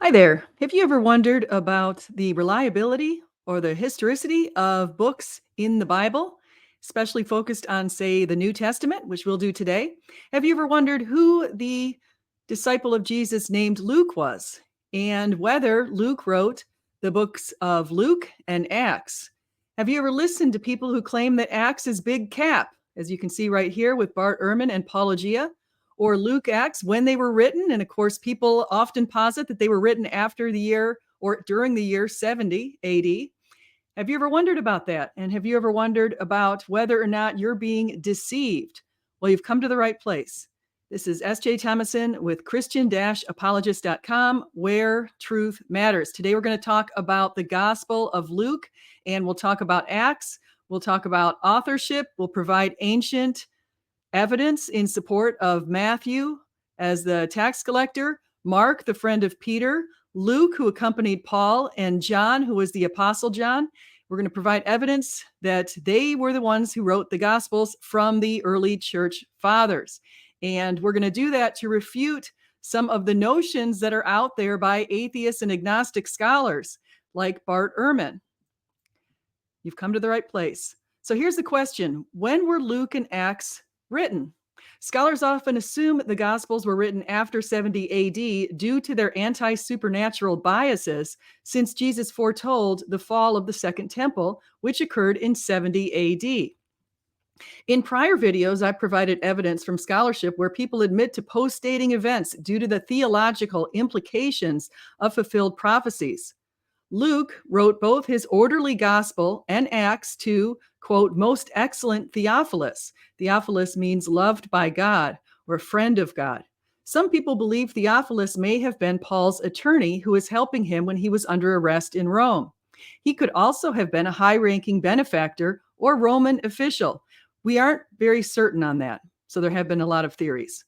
Hi there. Have you ever wondered about the reliability or the historicity of books in the Bible, especially focused on, say, the New Testament, which we'll do today? Have you ever wondered who the disciple of Jesus named Luke was and whether Luke wrote the books of Luke and Acts? Have you ever listened to people who claim that Acts is big cap, as you can see right here with Bart Ehrman and Paulogia? Or LukeActs, when they were written. And of course, people often posit that they were written after the year or during the year 70 AD. Have you ever wondered about that? And have you ever wondered about whether or not you're being deceived? Well, you've come to the right place. This is S.J. Thomason with Christian-apologist.com, where truth matters. Today, we're going to talk about the Gospel of Luke, and we'll talk about Acts. We'll talk about authorship. We'll provide ancient evidence in support of Matthew as the tax collector, Mark, the friend of Peter, Luke, who accompanied Paul, and John, who was the Apostle John. We're going to provide evidence that they were the ones who wrote the Gospels from the early church fathers. And we're going to do that to refute some of the notions that are out there by atheists and agnostic scholars like Bart Ehrman. You've come to the right place. So here's the question. When were Luke and Acts written? Scholars often assume the Gospels were written after 70 AD due to their anti-supernatural biases, since Jesus foretold the fall of the Second Temple, which occurred in 70 AD. In prior videos, I've provided evidence from scholarship where people admit to post-dating events due to the theological implications of fulfilled prophecies. Luke wrote both his orderly gospel and Acts to, quote, most excellent Theophilus. Theophilus means loved by God or friend of God. Some people believe Theophilus may have been Paul's attorney who was helping him when he was under arrest in Rome. He could also have been a high-ranking benefactor or Roman official. We aren't very certain on that, so there have been a lot of theories.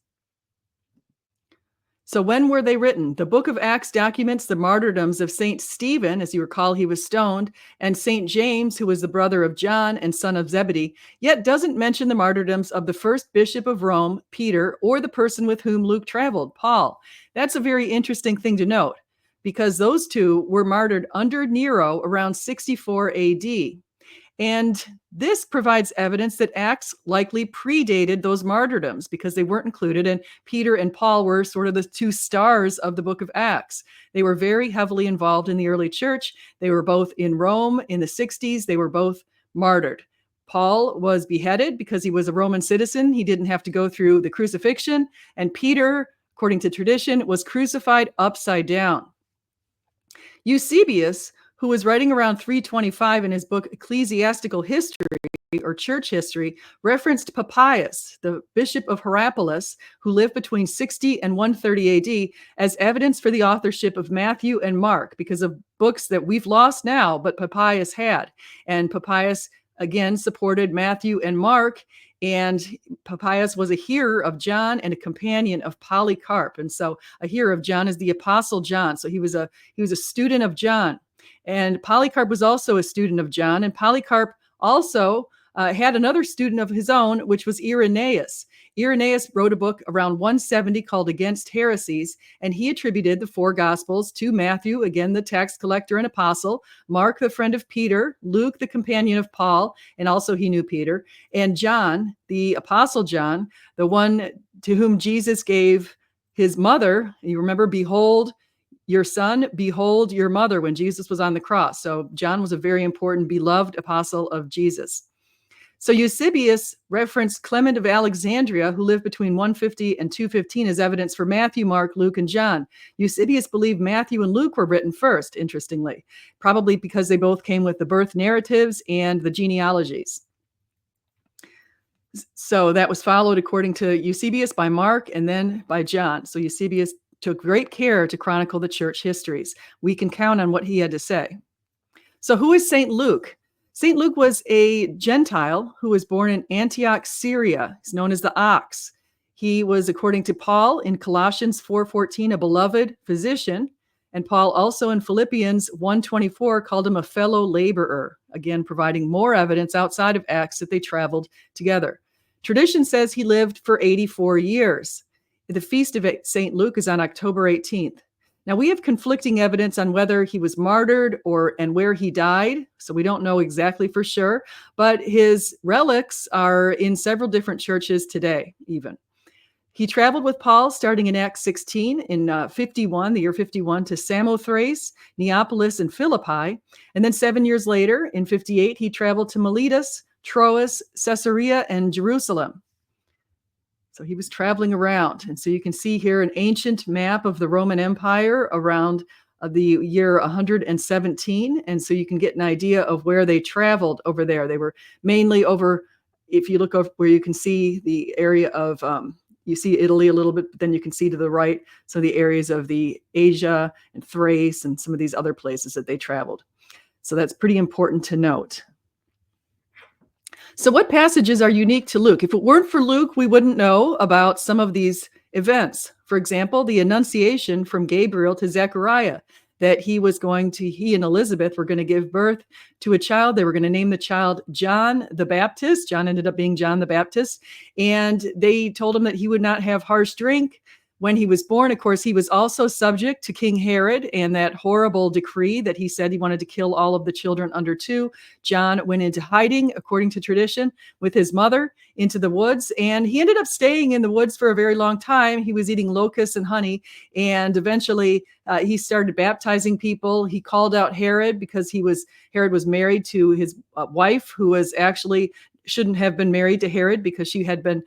So when were they written? The book of Acts documents the martyrdoms of St. Stephen, as you recall, he was stoned, and St. James, who was the brother of John and son of Zebedee, yet doesn't mention the martyrdoms of the first bishop of Rome, Peter, or the person with whom Luke traveled, Paul. That's a very interesting thing to note, because those two were martyred under Nero around 64 AD. And this provides evidence that Acts likely predated those martyrdoms because they weren't included. And Peter and Paul were sort of the two stars of the book of Acts. They were very heavily involved in the early church. They were both in Rome in the 60s. They were both martyred. Paul was beheaded because he was a Roman citizen. He didn't have to go through the crucifixion. And Peter, according to tradition, was crucified upside down. Eusebius, who was writing around 325 in his book Ecclesiastical History or Church History, referenced Papias, the bishop of Hierapolis, who lived between 60 and 130 AD, as evidence for the authorship of Matthew and Mark, because of books that we've lost now, but Papias had. And Papias, again, supported Matthew and Mark, and Papias was a hearer of John and a companion of Polycarp. And so a hearer of John is the Apostle John. So he was a student of John. And Polycarp was also a student of John, and Polycarp also had another student of his own, which was Irenaeus. Irenaeus wrote a book around 170 called Against Heresies, and he attributed the four Gospels to Matthew, again, the tax collector and apostle, Mark, the friend of Peter, Luke, the companion of Paul, and also he knew Peter, and John, the apostle John, the one to whom Jesus gave his mother. You remember, behold, your son, behold your mother, when Jesus was on the cross. So John was a very important, beloved apostle of Jesus. So Eusebius referenced Clement of Alexandria, who lived between 150 and 215, as evidence for Matthew, Mark, Luke, and John. Eusebius believed Matthew and Luke were written first, interestingly, probably because they both came with the birth narratives and the genealogies. So that was followed, according to Eusebius, by Mark and then by John. So Eusebius took great care to chronicle the church histories. We can count on what he had to say. So who is St. Luke? St. Luke was a Gentile who was born in Antioch, Syria. He's known as the Ox. He was, according to Paul in Colossians 4:14, a beloved physician. And Paul also in Philippians 1:24 called him a fellow laborer, again, providing more evidence outside of Acts that they traveled together. Tradition says he lived for 84 years. The feast of St. Luke is on October 18th. Now, we have conflicting evidence on whether he was martyred and where he died, so we don't know exactly for sure, but his relics are in several different churches today, even. He traveled with Paul starting in Acts 16 in 51, the year 51, to Samothrace, Neapolis, and Philippi. And then 7 years later, in 58, he traveled to Miletus, Troas, Caesarea, and Jerusalem. So he was traveling around. And so you can see here an ancient map of the Roman Empire around the year 117. And so you can get an idea of where they traveled over there. They were mainly over, if you look over where you can see the area of, you see Italy a little bit, but then you can see to the right some of the areas of the Asia and Thrace and some of these other places that they traveled. So that's pretty important to note. So what passages are unique to Luke? If it weren't for Luke, we wouldn't know about some of these events. For example, the annunciation from Gabriel to Zechariah that he and Elizabeth were going to give birth to a child. They were going to name the child John the Baptist. John ended up being John the Baptist. And they told him that he would not have harsh drink. When he was born, of course, he was also subject to King Herod and that horrible decree that he said he wanted to kill all of the children under 2. John went into hiding, according to tradition, with his mother into the woods. And he ended up staying in the woods for a very long time. He was eating locusts and honey. And eventually he started baptizing people. He called out Herod because Herod was married to his wife, who was actually shouldn't have been married to Herod because she had been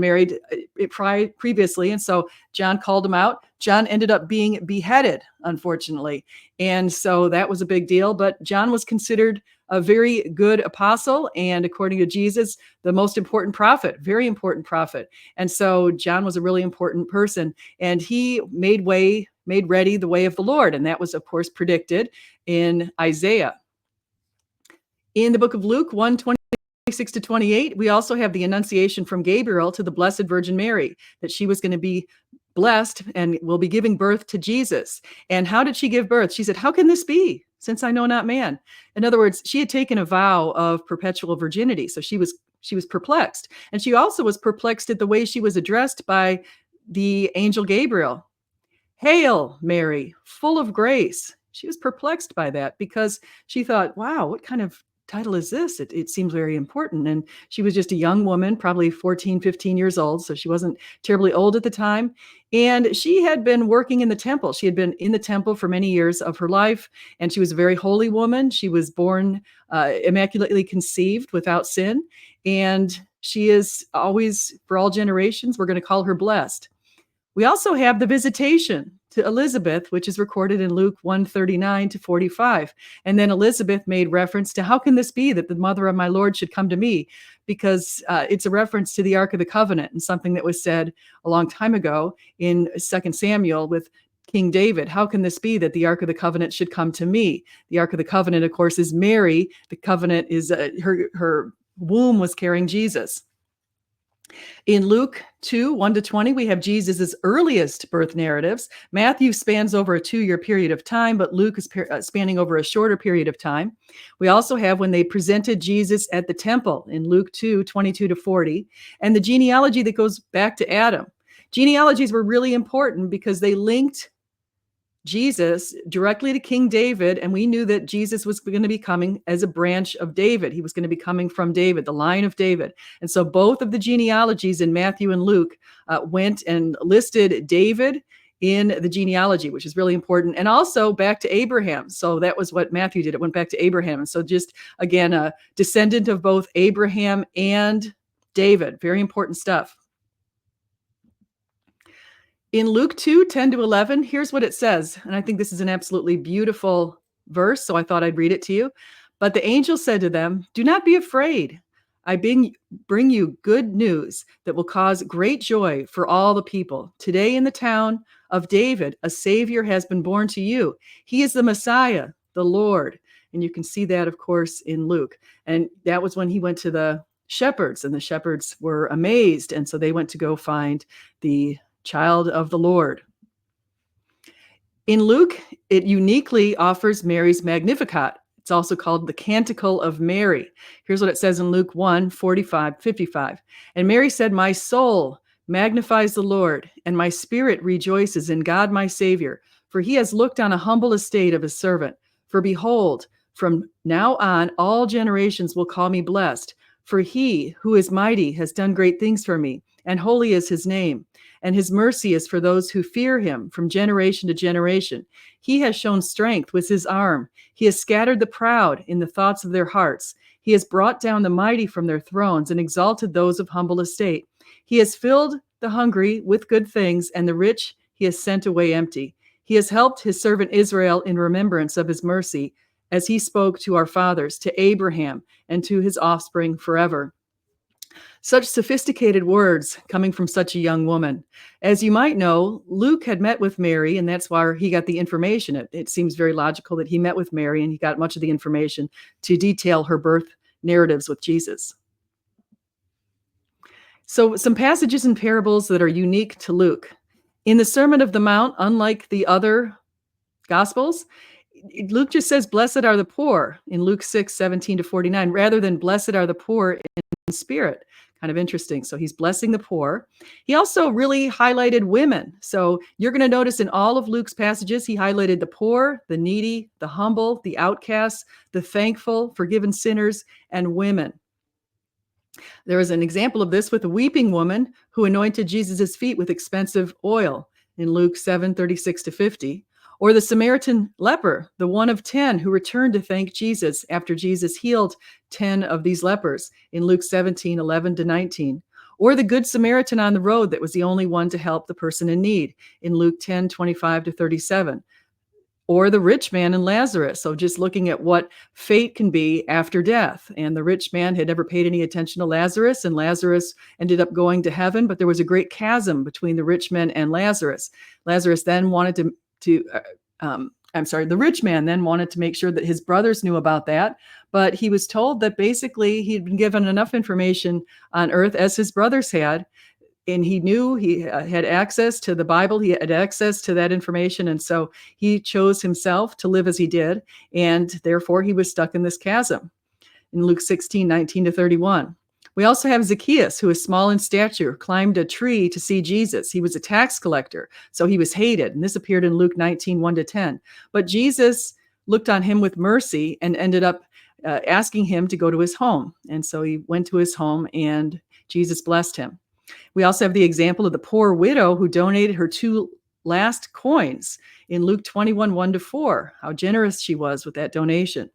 married previously. And so John called him out. John ended up being beheaded, unfortunately. And so that was a big deal. But John was considered a very good apostle. And according to Jesus, the most important prophet, very important prophet. And so John was a really important person. And he made ready the way of the Lord. And that was, of course, predicted in Isaiah. In the book of Luke 1:26 to 28, we also have the annunciation from Gabriel to the Blessed Virgin Mary, that she was going to be blessed and will be giving birth to Jesus. And how did she give birth? She said, "How can this be, since I know not man?" In other words, she had taken a vow of perpetual virginity. So she was perplexed. And she also was perplexed at the way she was addressed by the angel Gabriel. "Hail, Mary, full of grace." She was perplexed by that because she thought, wow, what kind of title is this? It seems very important. And she was just a young woman, probably 14, 15 years old. So she wasn't terribly old at the time. And she had been working in the temple. She had been in the temple for many years of her life. And she was a very holy woman. She was born immaculately conceived without sin. And she is always, for all generations, we're going to call her blessed. We also have the visitation to Elizabeth, which is recorded in Luke 1:39 to 45. And then Elizabeth made reference to, how can this be that the mother of my Lord should come to me? Because it's a reference to the Ark of the Covenant and something that was said a long time ago in 2 Samuel with King David. How can this be that the Ark of the Covenant should come to me? The Ark of the Covenant, of course, is Mary. The covenant is her womb was carrying Jesus. In Luke 2:1 to 20, we have Jesus's earliest birth narratives. Matthew spans over a 2-year period of time, but Luke is spanning over a shorter period of time. We also have when they presented Jesus at the temple in Luke 2:22 to 40, and the genealogy that goes back to Adam. Genealogies were really important because they linked Jesus directly to King David, and we knew that Jesus was going to be coming as a branch of David. He was going to be coming from David, the line of David. And so both of the genealogies in Matthew and Luke went and listed David in the genealogy, which is really important, and also back to Abraham. So that was what Matthew did. It went back to Abraham. And so just, again, a descendant of both Abraham and David. Very important stuff. In Luke 2:10 to 11, here's what it says. And I think this is an absolutely beautiful verse, so I thought I'd read it to you. But the angel said to them, "Do not be afraid. I bring you good news that will cause great joy for all the people. Today in the town of David, a Savior has been born to you. He is the Messiah, the Lord." And you can see that, of course, in Luke. And that was when he went to the shepherds, and the shepherds were amazed. And so they went to go find the child of the Lord. In Luke, it uniquely offers Mary's Magnificat. It's also called the Canticle of Mary. Here's what it says in Luke 1:45, 55. And Mary said, "My soul magnifies the Lord, and my spirit rejoices in God my Savior, for he has looked on a humble estate of his servant. For behold, from now on all generations will call me blessed, for he who is mighty has done great things for me, and holy is his name. And his mercy is for those who fear him from generation to generation. He has shown strength with his arm. He has scattered the proud in the thoughts of their hearts. He has brought down the mighty from their thrones and exalted those of humble estate. He has filled the hungry with good things, and the rich he has sent away empty. He has helped his servant Israel in remembrance of his mercy, as he spoke to our fathers, to Abraham, and to his offspring forever. Such sophisticated words coming from such a young woman. As you might know, Luke had met with Mary, and that's why he got the information. It seems very logical that he met with Mary and he got much of the information to detail her birth narratives with Jesus. So, some passages and parables that are unique to Luke. In the Sermon of the Mount, unlike the other Gospels, Luke just says, "Blessed are the poor" in Luke 6:17-49, rather than "Blessed are the poor in spirit." Kind of interesting. So he's blessing the poor. He also really highlighted women. So you're going to notice in all of Luke's passages, he highlighted the poor, the needy, the humble, the outcasts, the thankful, forgiven sinners, and women. There is an example of this with a weeping woman who anointed Jesus' feet with expensive oil in Luke 7:36-50. Or the Samaritan leper, the one of 10 who returned to thank Jesus after Jesus healed 10 of these lepers in Luke 17:11-19. Or the Good Samaritan on the road that was the only one to help the person in need in Luke 10:25-37. Or the rich man and Lazarus. So just looking at what fate can be after death. And the rich man had never paid any attention to Lazarus, and Lazarus ended up going to heaven, but there was a great chasm between the rich man and Lazarus. Lazarus then wanted the rich man then wanted to make sure that his brothers knew about that, but he was told that basically he'd been given enough information on earth as his brothers had, and he knew he had access to the Bible, he had access to that information, and so he chose himself to live as he did, and therefore he was stuck in this chasm in Luke 16:19-31. We also have Zacchaeus, who is small in stature, climbed a tree to see Jesus. He was a tax collector, so he was hated, and this appeared in Luke 19:1-10. But Jesus looked on him with mercy and ended up asking him to go to his home, and so he went to his home, and Jesus blessed him. We also have the example of the poor widow who donated her 2 last coins in Luke 21:1-4, how generous she was with that donation.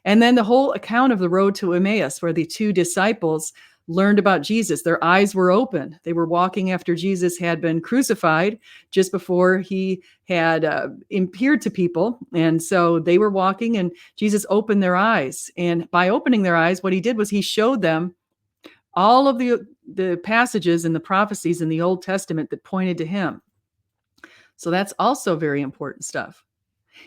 And then the whole account of the road to Emmaus, where the 2 disciples learned about Jesus. Their eyes were open. They were walking after Jesus had been crucified just before he had appeared to people. And so they were walking, and Jesus opened their eyes. And by opening their eyes, what he did was he showed them all of the passages and the prophecies in the Old Testament that pointed to him. So that's also very important stuff.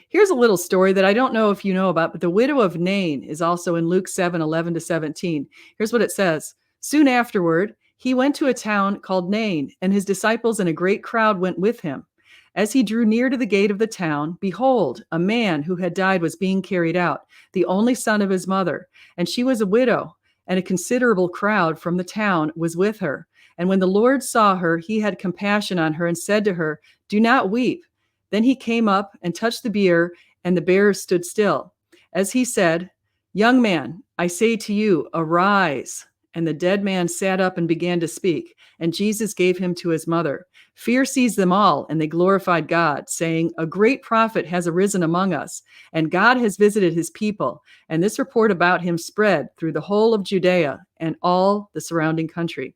Here's a little story that I don't know if you know about, but the widow of Nain is also in Luke 7:11-17. Here's what it says. Soon afterward, he went to a town called Nain, and his disciples and a great crowd went with him. As he drew near to the gate of the town, behold, a man who had died was being carried out, the only son of his mother, and she was a widow, and a considerable crowd from the town was with her. And when the Lord saw her, he had compassion on her and said to her, "Do not weep." Then he came up and touched the bier, and the bearers stood still. As he said, "Young man, I say to you, arise." And the dead man sat up and began to speak, and Jesus gave him to his mother. Fear seized them all, and they glorified God, saying, "A great prophet has arisen among us, and God has visited his people." And this report about him spread through the whole of Judea and all the surrounding country.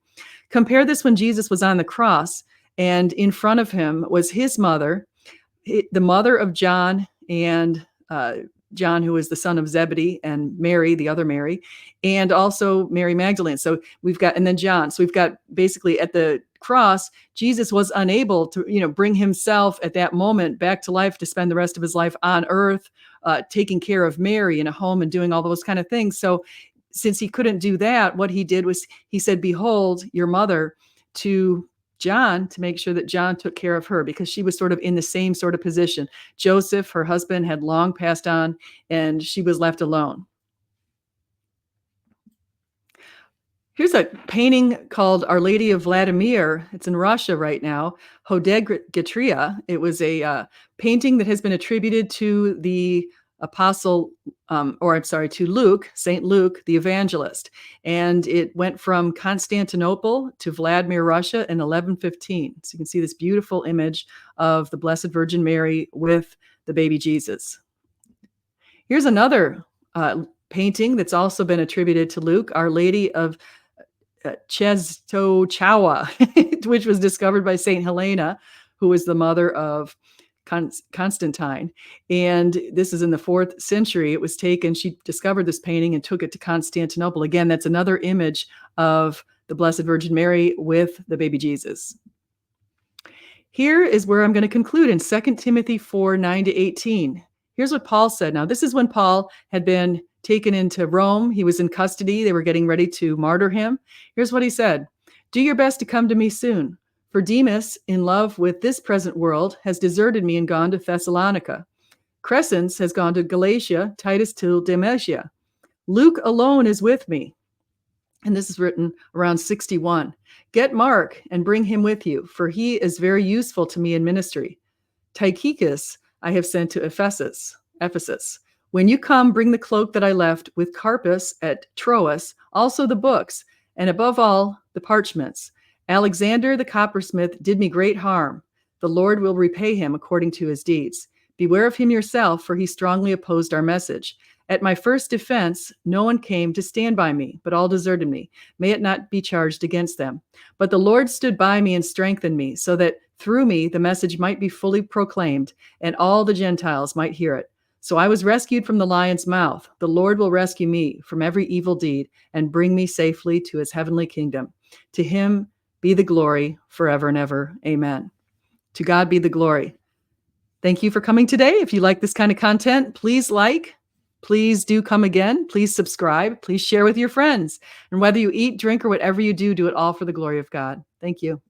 Compare this when Jesus was on the cross, and in front of him was his mother, the mother of John, and John, who is the son of Zebedee, and Mary, the other Mary, and also Mary Magdalene. So we've got, and then John. So we've got basically at the cross, Jesus was unable to, bring himself at that moment back to life to spend the rest of his life on earth, taking care of Mary in a home and doing all those kind of things. So since he couldn't do that, what he did was he said, "Behold your mother," to John, to make sure that John took care of her, because she was sort of in the same sort of position. Joseph, her husband, had long passed on, and she was left alone. Here's a painting called Our Lady of Vladimir. It's in Russia right now. Hodegatria. It was a painting that has been attributed to the apostle, or I'm sorry, to Luke, Saint Luke, the evangelist. And it went from Constantinople to Vladimir, Russia in 1115. So you can see this beautiful image of the Blessed Virgin Mary with the baby Jesus. Here's another painting that's also been attributed to Luke, Our Lady of Chesochawa, which was discovered by Saint Helena, who was the mother of Constantine. And this is in the 4th century. It was taken, she discovered this painting and took it to Constantinople. Again, that's another image of the Blessed Virgin Mary with the baby Jesus. Here is where I'm going to conclude in 2 Timothy 4:9-18. Here's what Paul said. Now, this is when Paul had been taken into Rome. He was in custody. They were getting ready to martyr him. Here's what he said. Do your best to come to me soon. For Demas, in love with this present world, has deserted me and gone to Thessalonica. Crescens has gone to Galatia, Titus to Dalmatia. Luke alone is with me. And this is written around 61. Get Mark and bring him with you, for he is very useful to me in ministry. Tychicus I have sent to Ephesus. When you come, bring the cloak that I left with Carpus at Troas, also the books, and above all, the parchments. Alexander the coppersmith did me great harm. The Lord will repay him according to his deeds. Beware of him yourself, for he strongly opposed our message. At my first defense, no one came to stand by me, but all deserted me. May it not be charged against them. But the Lord stood by me and strengthened me, so that through me the message might be fully proclaimed, and all the Gentiles might hear it. So I was rescued from the lion's mouth. The Lord will rescue me from every evil deed and bring me safely to his heavenly kingdom. To him be the glory forever and ever. Amen. To God be the glory. Thank you for coming today. If you like this kind of content, please like. Please do come again. Please subscribe. Please share with your friends. And whether you eat, drink, or whatever you do, do it all for the glory of God. Thank you.